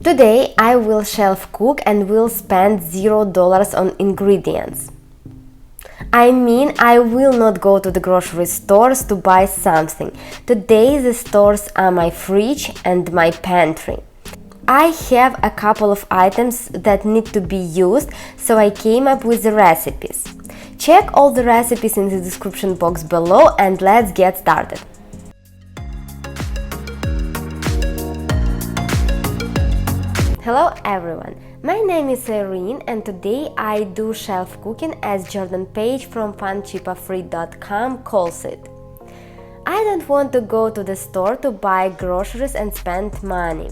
Today I will shelf cook and will spend $0 on ingredients. I mean, I will not go to the grocery stores to buy something. Today the stores are my fridge and my pantry. I have a couple of items that need to be used, so I came up with the recipes. Check all the recipes in the description box below and let's get started. Hello everyone, my name is Irene and today I do shelf cooking as Jordan Page from xaskqfk.com calls it. I don't want to go to the store to buy groceries and spend money.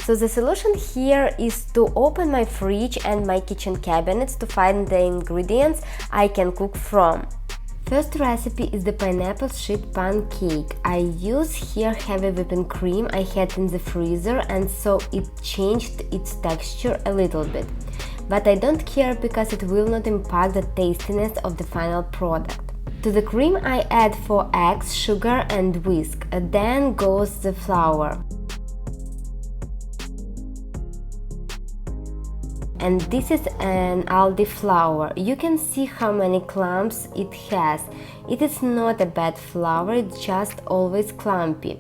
So the solution here is to open my fridge and my kitchen cabinets to find the ingredients I can cook from. First recipe is the pineapple sheet pancake. I use here heavy whipping cream I had in the freezer and so it changed its texture a little bit. But I don't care because it will not impact the tastiness of the final product. To the cream I add 4 eggs, sugar and whisk. Then goes the flour. And this is an Aldi flour. You can see how many clumps it has. It is not a bad flour, it's just always clumpy.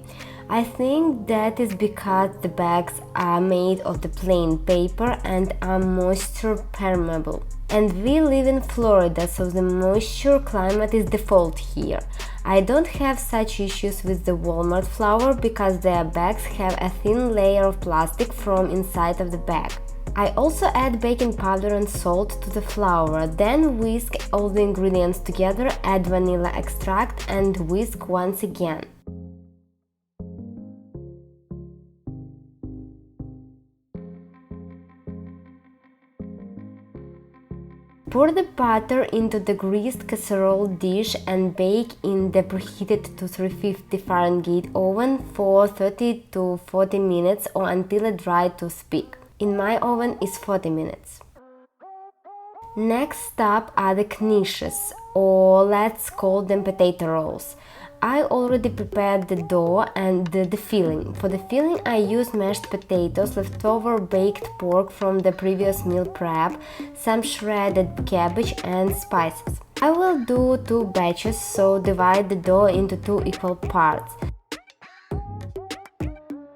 I think that is because the bags are made of the plain paper and are moisture permeable. And we live in Florida, so the moisture climate is default here. I don't have such issues with the Walmart flour because their bags have a thin layer of plastic from inside of the bag. I also add baking powder and salt to the flour, then whisk all the ingredients together, add vanilla extract and whisk once again. Pour the batter into the greased casserole dish and bake in the preheated to 350 Fahrenheit oven for 30 to 40 minutes or until a dry toothpick. In my oven is 40 minutes. Next up are the knishes, or let's call them potato rolls. I already prepared the dough and the filling. For the filling I use mashed potatoes, leftover baked pork from the previous meal prep, some shredded cabbage and spices. I will do 2 batches, so divide the dough into 2 equal parts.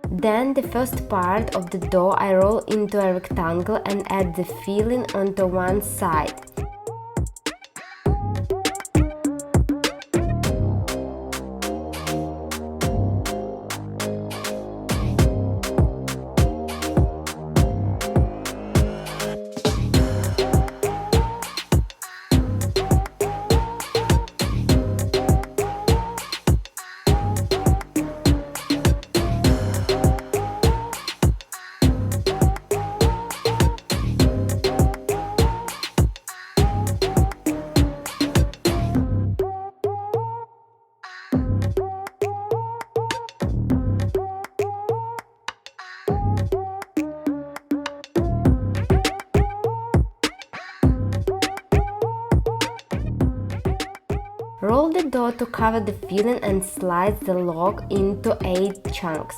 Then the first part of the dough I roll into a rectangle and add the filling onto one side. Roll the dough to cover the filling and slice the log into 8 chunks.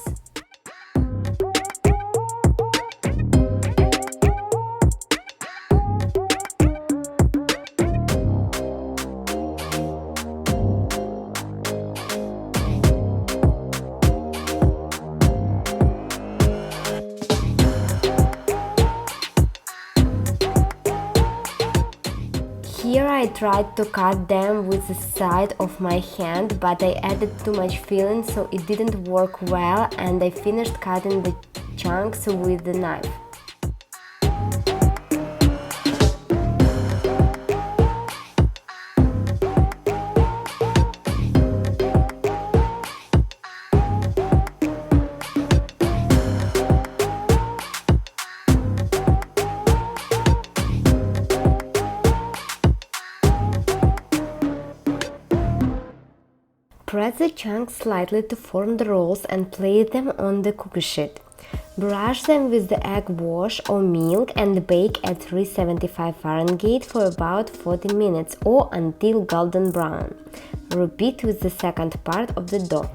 Here I tried to cut them with the side of my hand, but I added too much filling so it didn't work well and I finished cutting the chunks with the knife. Press the chunks slightly to form the rolls and place them on the cookie sheet. Brush them with the egg wash or milk and bake at 375 Fahrenheit for about 40 minutes or until golden brown. Repeat with the second part of the dough.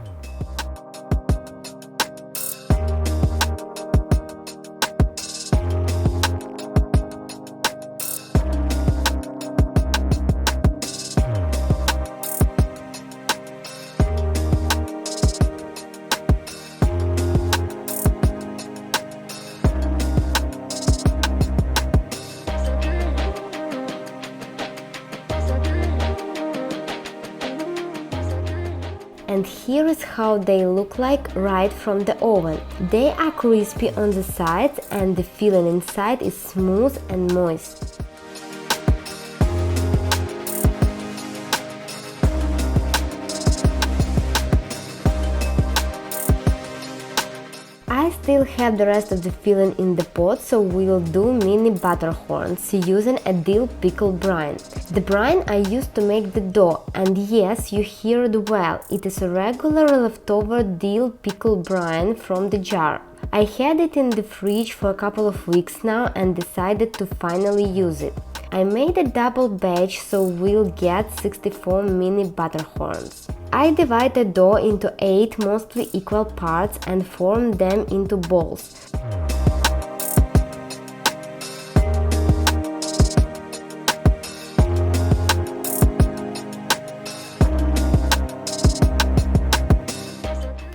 And here is how they look like right from the oven. They are crispy on the sides and the filling inside is smooth and moist. I still have the rest of the filling in the pot, so we'll do mini butter horns using a dill pickle brine. The brine I used to make the dough, and yes, you heard well, it is a regular leftover dill pickle brine from the jar. I had it in the fridge for a couple of weeks now and decided to finally use it. I made a double batch, so we'll get 64 mini butter horns. I divide the dough into 8 mostly equal parts and form them into balls.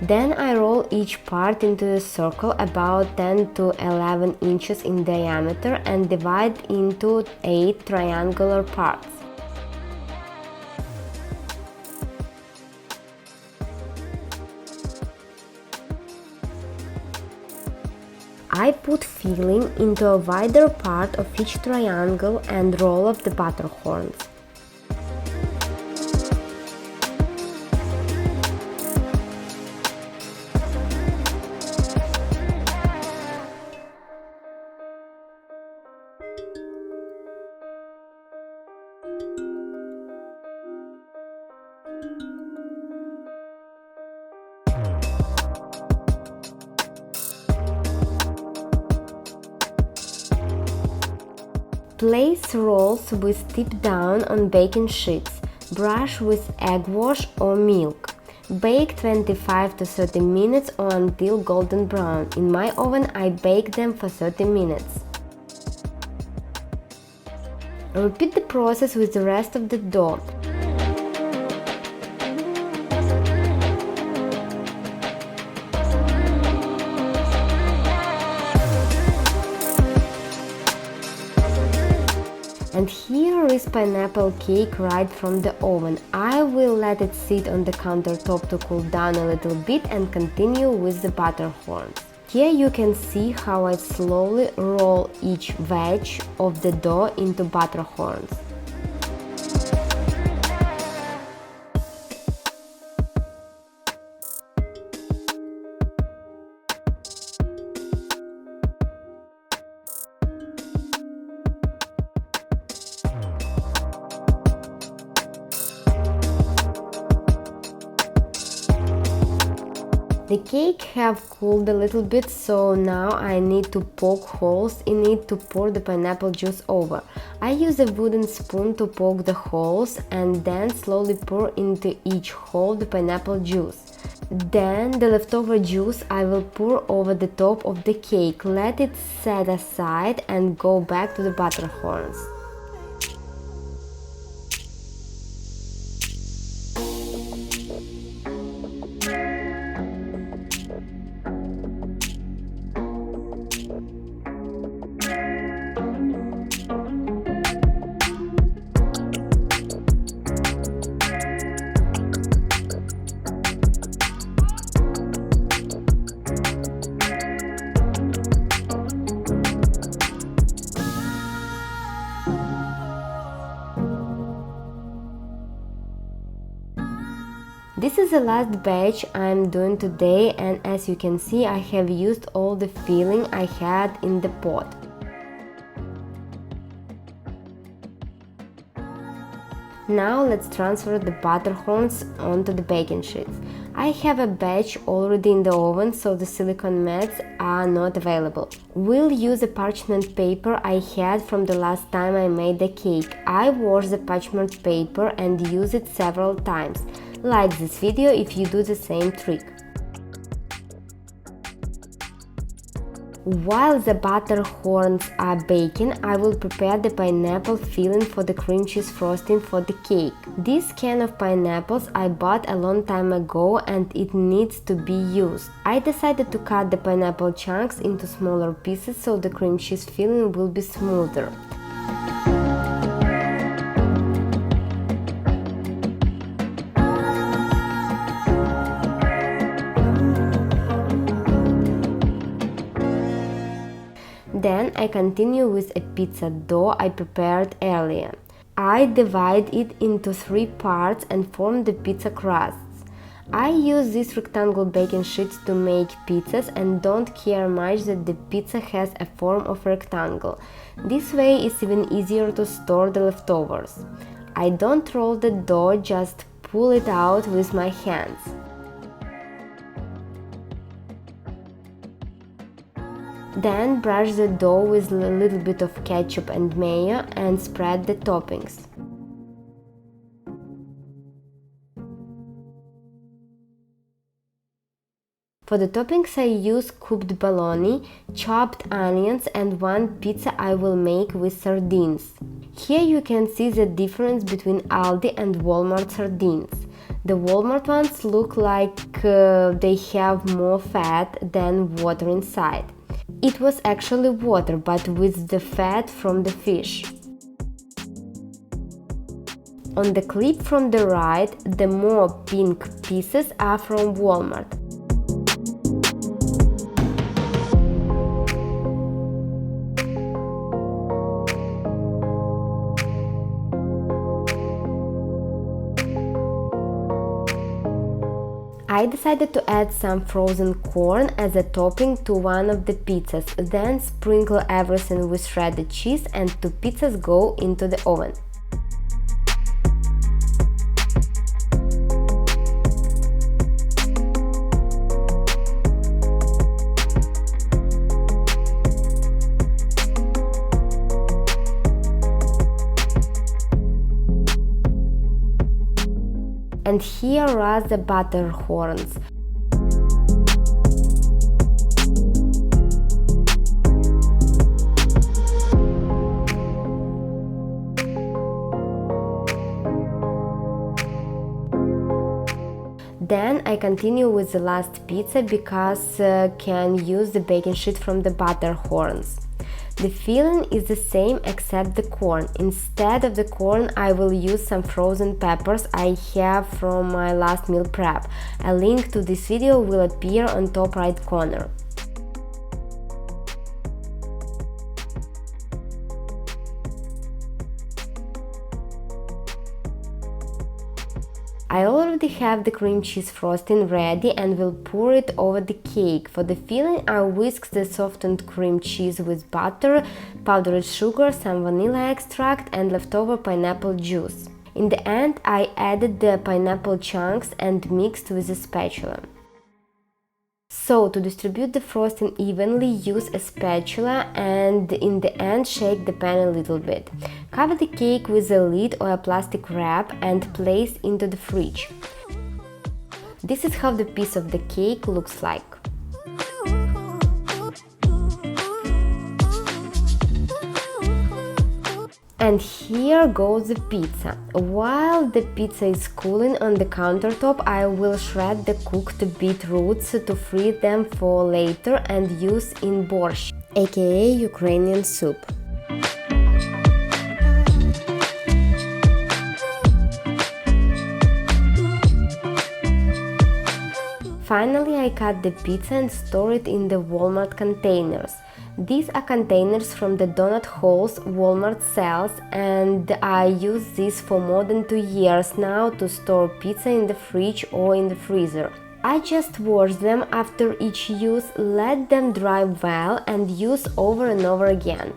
Then I roll each part into a circle about 10 to 11 inches in diameter and divide into 8 triangular parts. I put filling into a wider part of each triangle and roll up the butter horns. Place rolls with tip down on baking sheets. Brush with egg wash or milk. Bake 25 to 30 minutes or until golden brown. In my oven I bake them for 30 minutes. Repeat the process with the rest of the dough. And here is pineapple cake right from the oven. I will let it sit on the countertop to cool down a little bit and continue with the butter horns. Here you can see how I slowly roll each wedge of the dough into butter horns. The cake have cooled a little bit, so now I need to poke holes in it to pour the pineapple juice over. I use a wooden spoon to poke the holes and then slowly pour into each hole the pineapple juice. Then the leftover juice I will pour over the top of the cake, let it set aside and go back to the butter horns. This is the last batch I'm doing today, and as you can see I have used all the filling I had in the pot. Now let's transfer the butter horns onto the baking sheets. I have a batch already in the oven, so the silicone mats are not available. We'll use a parchment paper I had from the last time I made the cake. I washed the parchment paper and used it several times. Like this video if you do the same trick. While the butter horns are baking, I will prepare the pineapple filling for the cream cheese frosting for the cake. This can of pineapples I bought a long time ago and it needs to be used. I decided to cut the pineapple chunks into smaller pieces so the cream cheese filling will be smoother. Then I continue with a pizza dough I prepared earlier. I divide it into 3 parts and form the pizza crusts. I use these rectangle baking sheets to make pizzas and don't care much that the pizza has a form of a rectangle. This way it's even easier to store the leftovers. I don't roll the dough, just pull it out with my hands. Then brush the dough with a little bit of ketchup and mayo and spread the toppings. For the toppings I use cooked bologna, chopped onions and one pizza I will make with sardines. Here you can see the difference between Aldi and Walmart sardines. The Walmart ones look like they have more fat than water inside. It was actually water, but with the fat from the fish. On the clip from the right, the more pink pieces are from Walmart. I decided to add some frozen corn as a topping to one of the pizzas, then sprinkle everything with shredded cheese and 2 pizzas go into the oven. And here are the butter horns. Then I continue with the last pizza because can use the baking sheet from the butter horns. The filling is the same except the corn. Instead of the corn, I will use some frozen peppers I have from my last meal prep. A link to this video will appear on top right corner. I already have the cream cheese frosting ready and will pour it over the cake. For the filling, I whisk the softened cream cheese with butter, powdered sugar, some vanilla extract and leftover pineapple juice. In the end, I added the pineapple chunks and mixed with a spatula. So, to distribute the frosting evenly, use a spatula and in the end shake the pan a little bit. Cover the cake with a lid or a plastic wrap and place into the fridge. This is how the piece of the cake looks like. And here goes the pizza. While the pizza is cooling on the countertop, I will shred the cooked beetroots to freeze them for later and use in borscht, aka Ukrainian soup. Finally, I cut the pizza and store it in the Walmart containers. These are containers from the donut holes Walmart sells, and I use these for more than 2 years now to store pizza in the fridge or in the freezer. I just wash them after each use, let them dry well and use over and over again.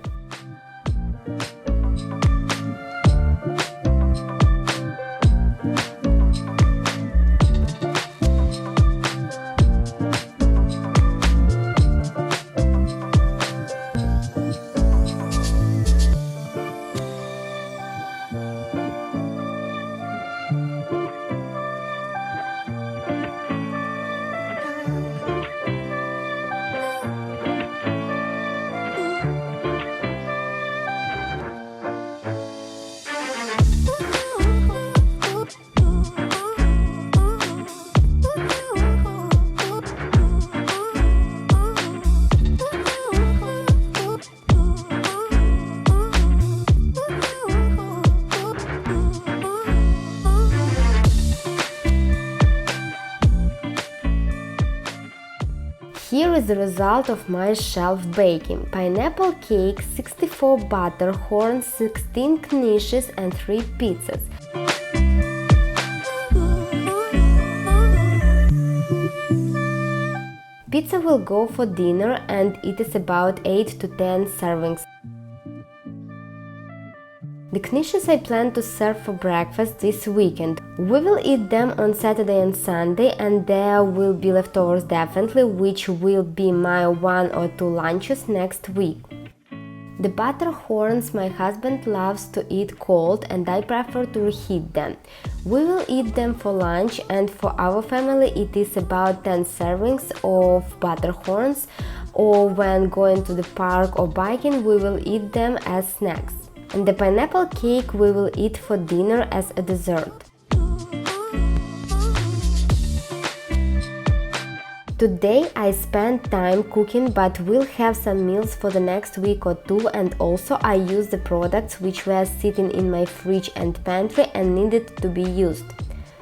here is the result of my shelf baking. Pineapple cake, 64 butter horns, 16 knishes and 3 pizzas. Pizza will go for dinner and it is about 8 to 10 servings. The knishes I plan to serve for breakfast this weekend. We will eat them on Saturday and Sunday, and there will be leftovers definitely, which will be my 1 or 2 lunches next week. The butter horns my husband loves to eat cold and I prefer to reheat them. We will eat them for lunch, and for our family it is about 10 servings of butter horns, or when going to the park or biking we will eat them as snacks. And the pineapple cake we will eat for dinner as a dessert. Today I spent time cooking, but we'll have some meals for the next week or 2, and also I used the products which were sitting in my fridge and pantry and needed to be used.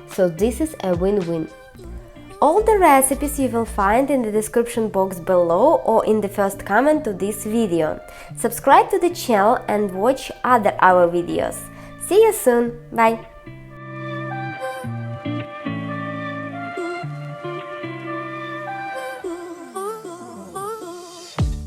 So this is a win-win. All the recipes you will find in the description box below or in the first comment to this video. Subscribe to the channel and watch other our videos. See you soon, bye!